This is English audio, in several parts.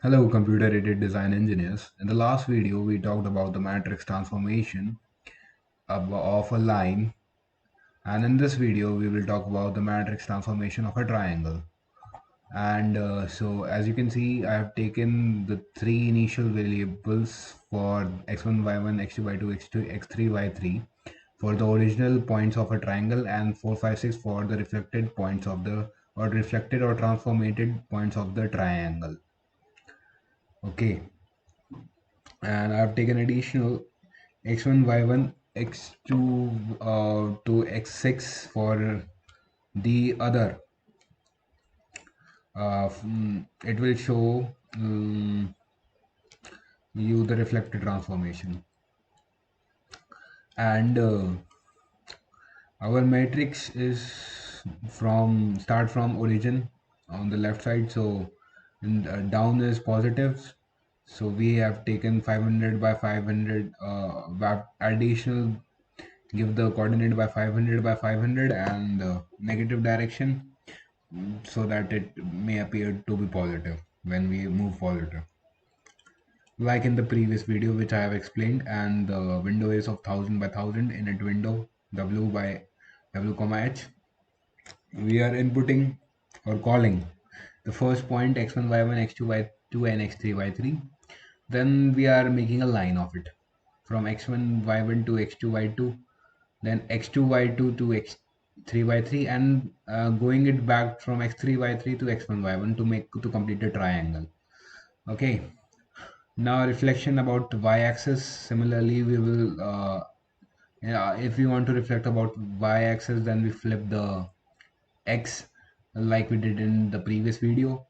Hello, computer-aided design engineers. In the last video, we talked about the matrix transformation of a line, and in this video, we will talk about the matrix transformation of a triangle. And as you can see, I have taken the three initial variables for x1, y1, x2, y2, x2, x3, y3 for the original points of a triangle, and 4, 5, 6 for the reflected points of the or reflected or transformated points of the triangle. Okay, and I've taken additional x1, y1, x2 to x6 for the other. It will show you the reflected transformation, and our matrix is from start from origin on the left side. So down is positives. So we have taken 500 by 500 additional, give the coordinate by 500 by 500 and negative direction, so that it may appear to be positive when we move positive, like in the previous video which I have explained. And the window is of 1000 by 1000 init window, w by w comma h. We are inputting or calling the first point x1 y1 x2 y2 and x3 y3. Then we are making a line of it from x1 y1 to x2 y2, then x2 y2 to x3 y3, and going it back from x3 y3 to x1 y1 to complete a triangle. Okay, now reflection about y-axis. Similarly, we will yeah, if we want to reflect about y-axis, then we flip the x like we did in the previous video.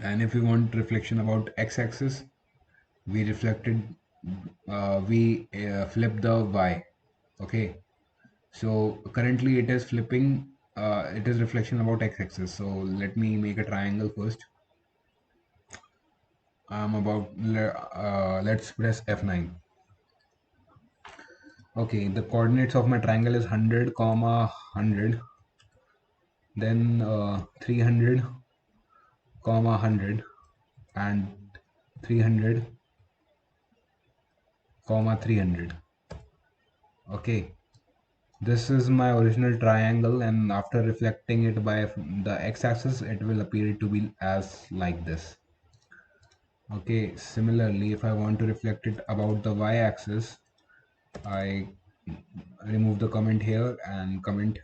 And if we want reflection about x-axis, we reflected we flip the y. Okay, so currently it is flipping, it is reflection about x-axis. So let me make a triangle first. Let's press F9. Okay, the coordinates of my triangle is 100 comma 100, then 300 comma 100, and 300 comma 300. Okay, this is my original triangle, and after reflecting it by the x-axis, it will appear to be as like this. Okay, similarly, if I want to reflect it about the y-axis, I remove the comment here and comment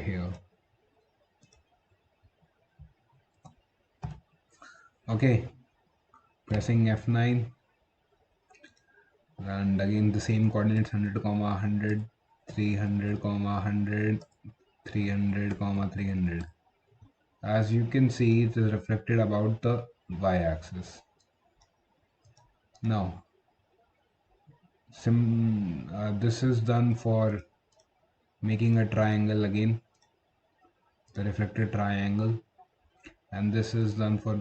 here. Okay, pressing F9, and again the same coordinates: 100 comma 100, 300 comma 100, 300 comma 300. As you can see, it is reflected about the y-axis. Now this is done for making a triangle again, the reflected triangle, and this is done for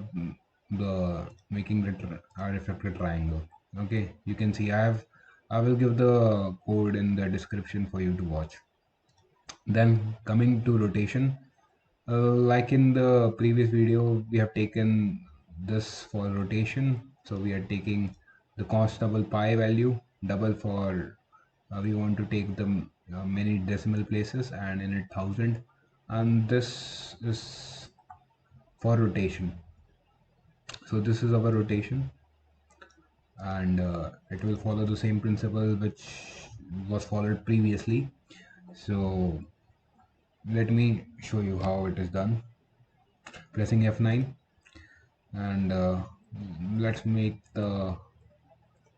the making the reflected triangle. Okay, you can see I will give the code in the description for you to watch. Then coming to rotation, like in the previous video, we have taken this for rotation. So we are taking the constable pi value double for we want to take the many decimal places and in it 1000, and this is for rotation. So this is our rotation, and it will follow the same principle which was followed previously. So let me show you how it is done. Pressing F9, and let's make the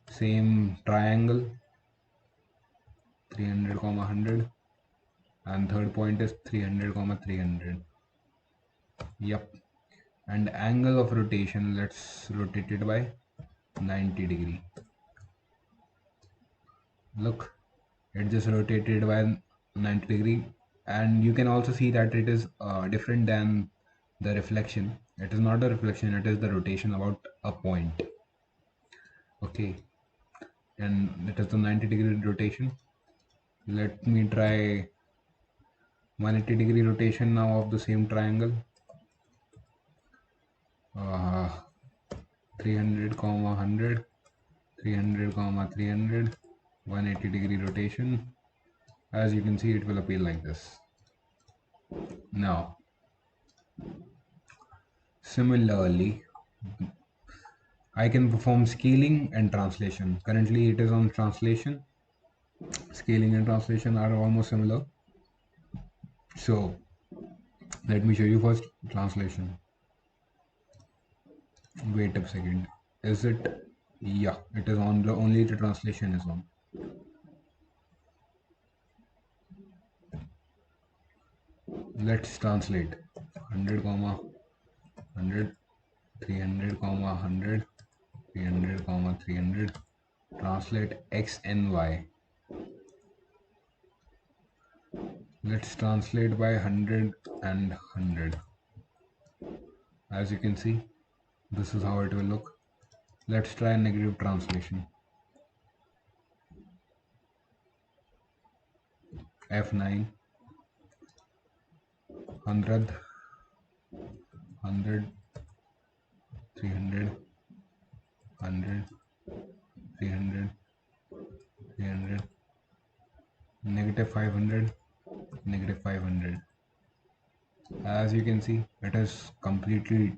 same triangle, 300 comma 100, and third point is 300 comma 300. Yep, and angle of rotation, let's rotate it by 90 degree. Look, it just rotated by 90 degree, and you can also see that it is different than the reflection. It is not a reflection, it is the rotation about a point. Okay, and it is the 90 degree rotation. Let me try 180 degree rotation now of the same triangle. uh, 300 comma 100, 300 comma 300, 180-degree rotation. As you can see, it will appear like this. Now, similarly, I can perform scaling and translation. Currently, it is on translation. Scaling and translation are almost similar. So, let me show you first translation. Wait a second. Is it? Yeah, it is on. Only the translation is on. Let's translate. 100 comma 100, 300 comma 100, 300 comma 300. Translate x and y. Let's translate by 100 and 100. As you can see, this is how it will look. Let's try negative translation. F9, 100, 100, 300, 100, 300, 300, negative 500, negative 500. As you can see, it is completely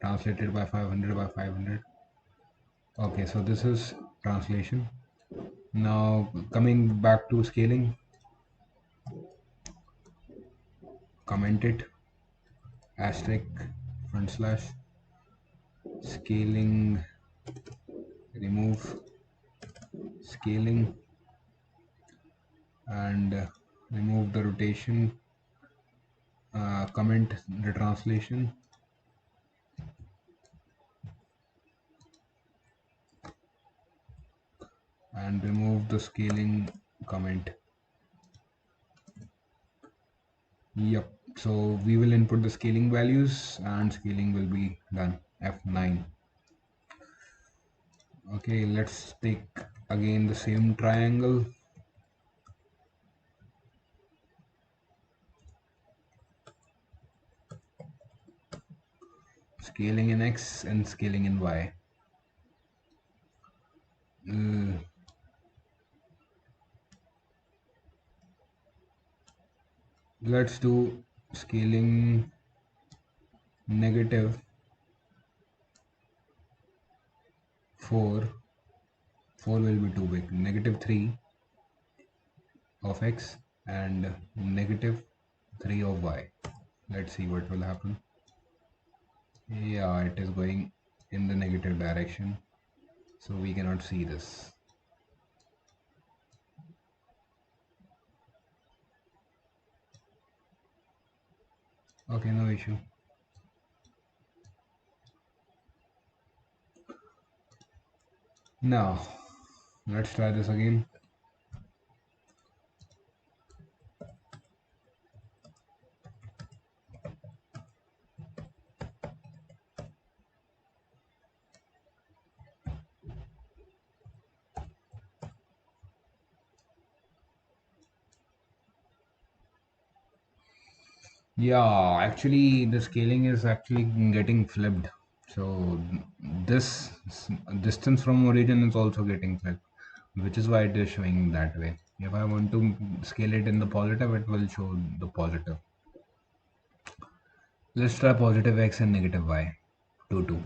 translated by 500 by 500. Okay, so this is translation. Now coming back to scaling, comment it, asterisk, front slash, scaling, remove scaling, and remove the rotation, comment the translation, and remove the scaling comment. Yep, so we will input the scaling values and scaling will be done. F9. Okay, let's take again the same triangle. Scaling in X and scaling in Y. Let's do scaling negative 4. 4 will be too big. Negative 3 of X and negative 3 of Y. Let's see what will happen. Yeah, it is going in the negative direction, so we cannot see this. Okay, no issue. Now let's try this again. Yeah, actually the scaling is actually getting flipped. So this distance from origin is also getting flipped, which is why it is showing that way. If I want to scale it in the positive, it will show the positive. Let's try positive x and negative y, 2, 2.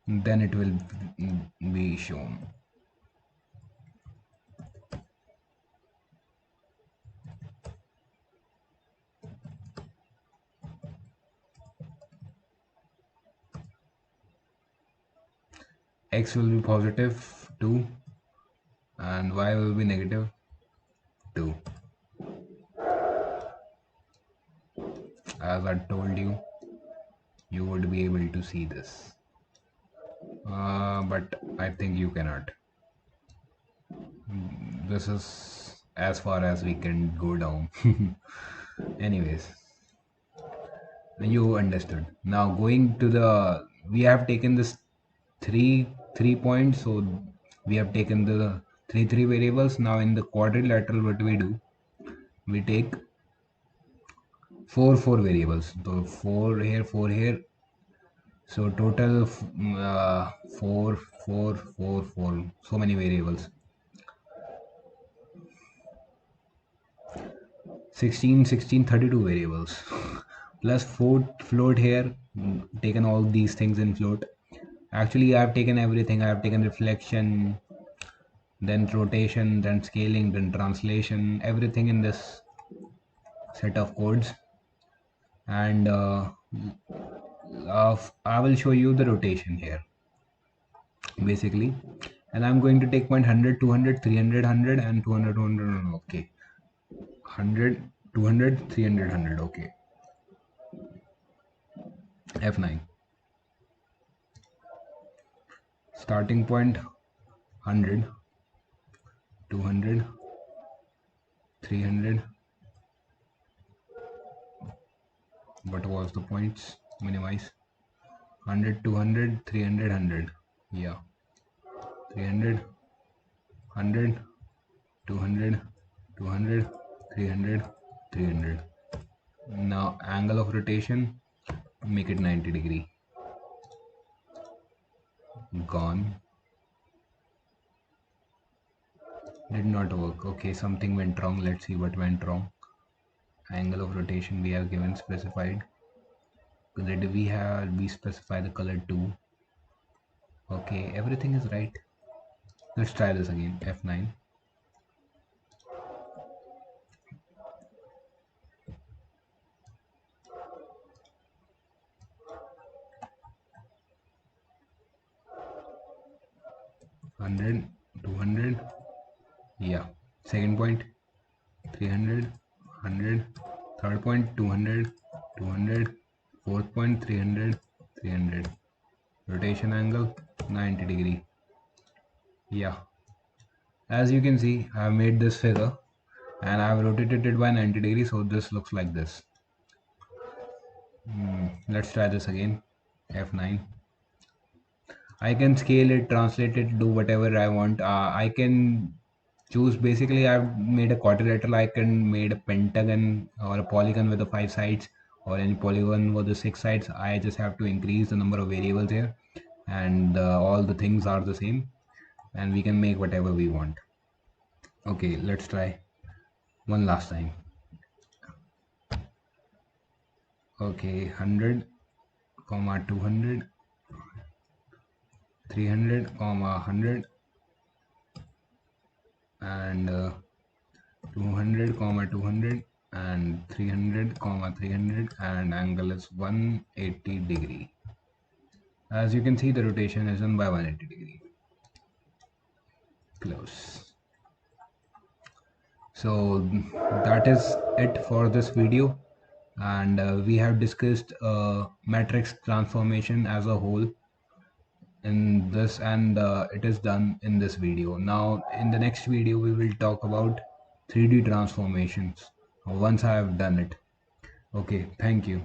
Then it will be shown. X will be positive 2 and y will be negative 2. As I told you, you would be able to see this. But I think you cannot. This is as far as we can go down. Anyways, you understood. Now going to the, we have taken this three points, so we have taken the three variables. Now in the quadrilateral, what we do, we take four variables. So four here, So total four, four, four, four. So many variables. 16, 16, 32 variables. Plus float here. Taken all these things in float. Actually, I've taken everything. I've taken reflection, then rotation, then scaling, then translation, everything in this set of codes. And I will show you the rotation here basically. And I'm going to take point 100, 200, 300, 100 and 200, 200. Okay, 100, 200, 300, 100. Okay, F9. Starting point 100, 200, 300. What was the points? Minimize. 100, 200, 300, 100. Yeah, 300, 100, 200, 200, 300, 300. Now angle of rotation, make it 90 degree. Gone. Did not work. Okay, something went wrong. Let's see what went wrong. Angle of rotation we have given specified. Did we specify the color too? Okay, everything is right. Let's try this again. F9. 100, 200. Yeah. Second point 300, 100. Third point 200, 200. Fourth point 300, 300. Rotation angle 90 degree. Yeah. As you can see, I have made this figure and I have rotated it by 90 degrees, so this looks like this. Let's try this again. F9. I can scale it, translate it, do whatever I want. I can choose. Basically, I've made a quadrilateral. I can made a pentagon or a polygon with the 5 sides, or any polygon with the 6 sides. I just have to increase the number of variables here, and all the things are the same, and we can make whatever we want. Okay, let's try one last time. Okay, 100, 200, 300, 100, and 200, 200, and 300, 300, and angle is 180 degree. As you can see, the rotation is done by 180 degree. Close. So that is it for this video, and we have discussed matrix transformation as a whole in this, and it is done in this video. Now in the next video we will talk about 3D transformations once I have done it. Okay, thank you.